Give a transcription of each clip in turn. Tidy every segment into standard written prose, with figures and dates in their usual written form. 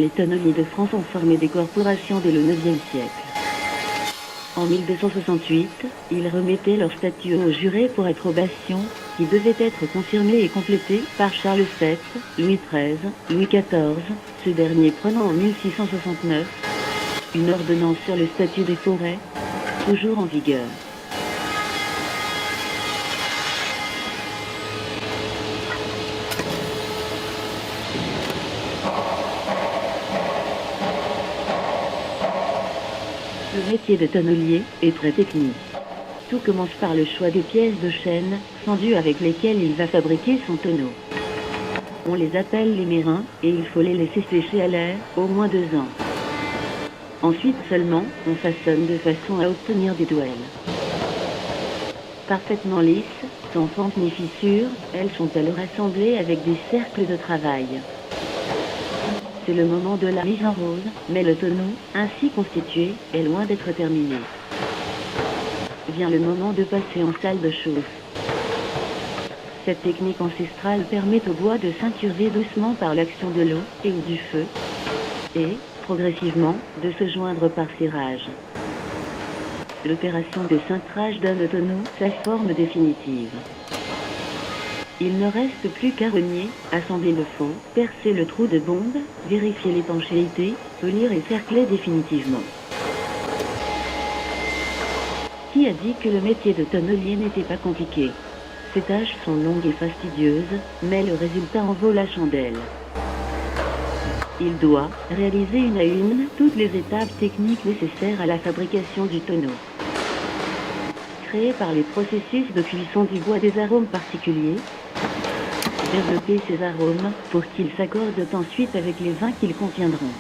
les tonneliers de France ont formé des corporations dès le IXe siècle. En 1268, ils remettaient leur statut aux jurés pour approbation, qui devait être confirmé et complété par Charles VII, Louis XIII, Louis XIV, ce dernier prenant en 1669 une ordonnance sur le statut des forêts, toujours en vigueur. Le métier de tonnelier est très technique. Tout commence par le choix des pièces de chêne fendues avec lesquelles il va fabriquer son tonneau. On les appelle les mérins et il faut les laisser sécher à l'air au moins 2 ans. Ensuite seulement, on façonne de façon à obtenir des douelles. Parfaitement lisses, sans fente ni fissure, elles sont alors assemblées avec des cercles de travail. C'est le moment de la mise en rose, mais le tonneau, ainsi constitué, est loin d'être terminé. Vient le moment de passer en salle de chauffe. Cette technique ancestrale permet au bois de ceinturer doucement par l'action de l'eau et ou du feu, et, progressivement, de se joindre par cirage. L'opération de cintrage donne au tonneau sa forme définitive. Il ne reste plus qu'à renier, assembler le fond, percer le trou de bombe, vérifier l'étanchéité, polir et cercler définitivement. Qui a dit que le métier de tonnelier n'était pas compliqué? Ces tâches sont longues et fastidieuses, mais le résultat en vaut la chandelle. Il doit réaliser une à une toutes les étapes techniques nécessaires à la fabrication du tonneau. Créer par les processus de cuisson du bois des arômes particuliers, développer ces arômes pour qu'ils s'accordent ensuite avec les vins qu'ils contiendront.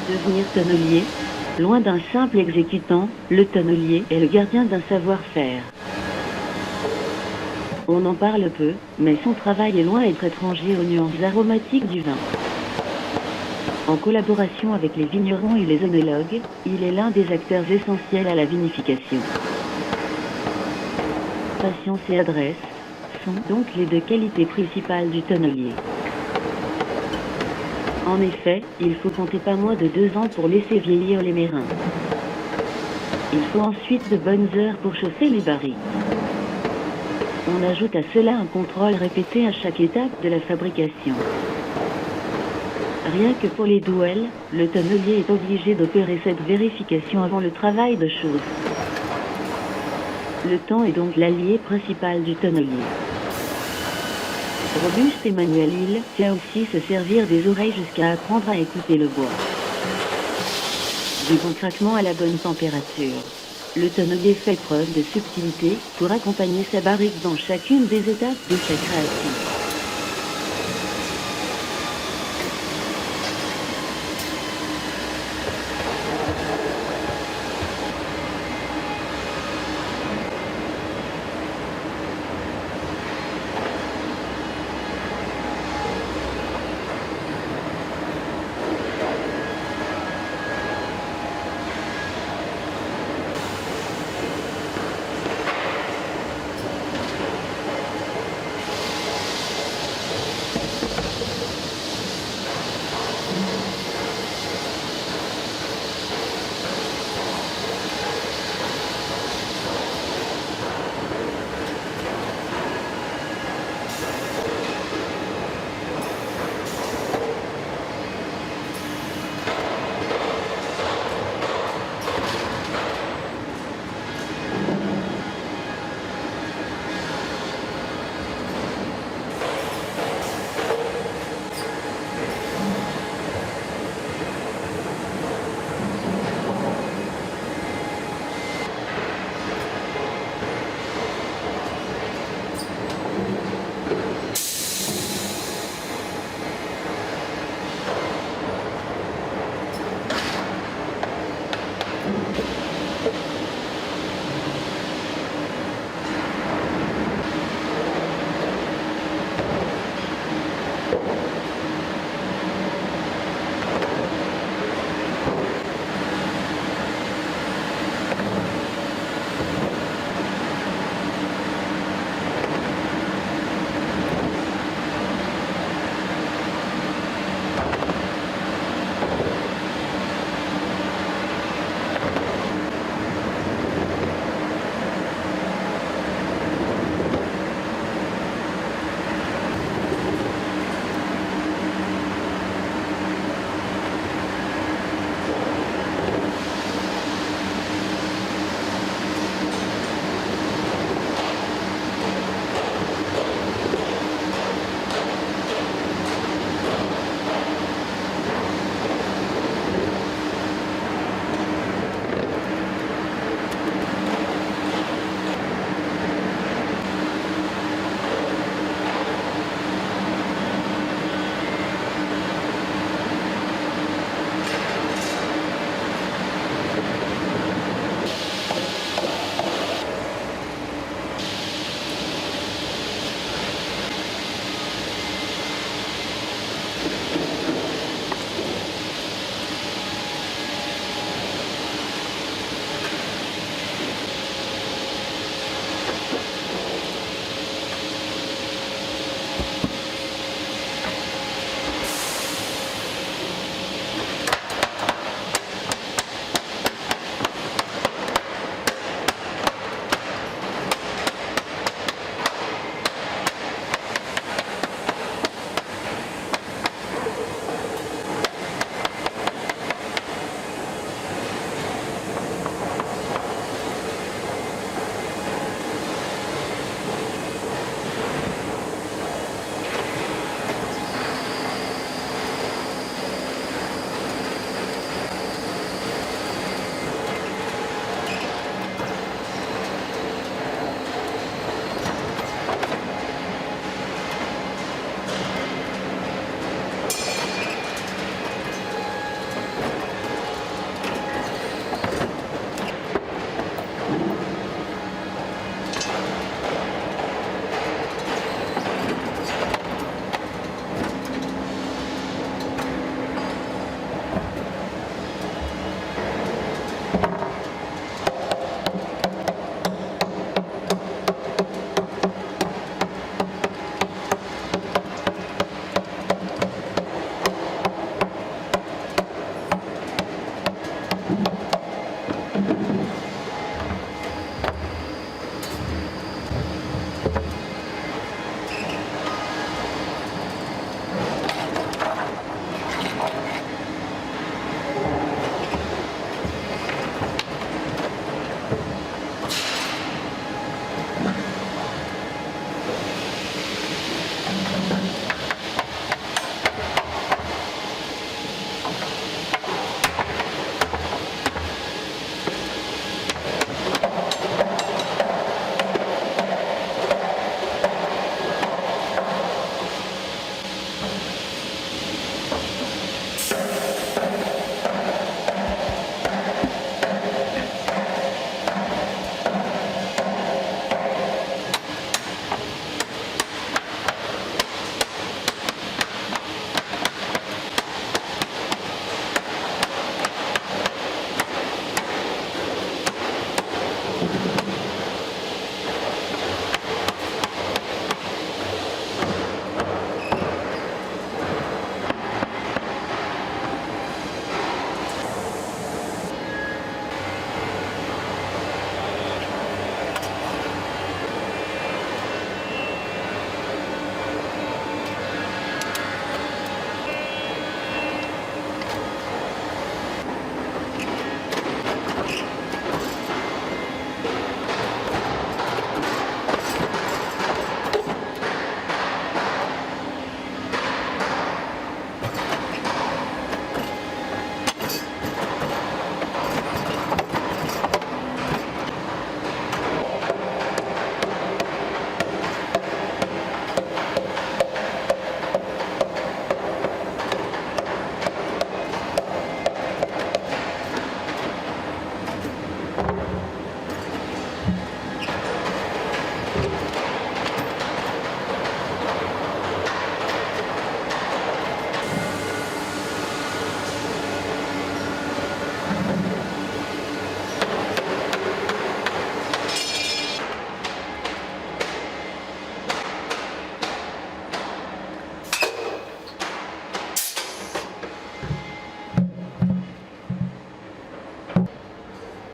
Devenir tonnelier, loin d'un simple exécutant, le tonnelier est le gardien d'un savoir-faire. On en parle peu, mais son travail est loin d'être étranger aux nuances aromatiques du vin. En collaboration avec les vignerons et les œnologues, il est l'un des acteurs essentiels à la vinification. Patience et adresse sont donc les deux qualités principales du tonnelier. En effet, il faut compter pas moins de 2 ans pour laisser vieillir les mérins. Il faut ensuite de bonnes heures pour chauffer les barriques. On ajoute à cela un contrôle répété à chaque étape de la fabrication. Rien que pour les douelles, le tonnelier est obligé d'opérer cette vérification avant le travail de chauffe. Le temps est donc l'allié principal du tonnelier. Robuste et manuel, il sait aussi se servir des oreilles jusqu'à apprendre à écouter le bois. Du bon craquement à la bonne température. Le tonnelier fait preuve de subtilité pour accompagner sa barrique dans chacune des étapes de sa création.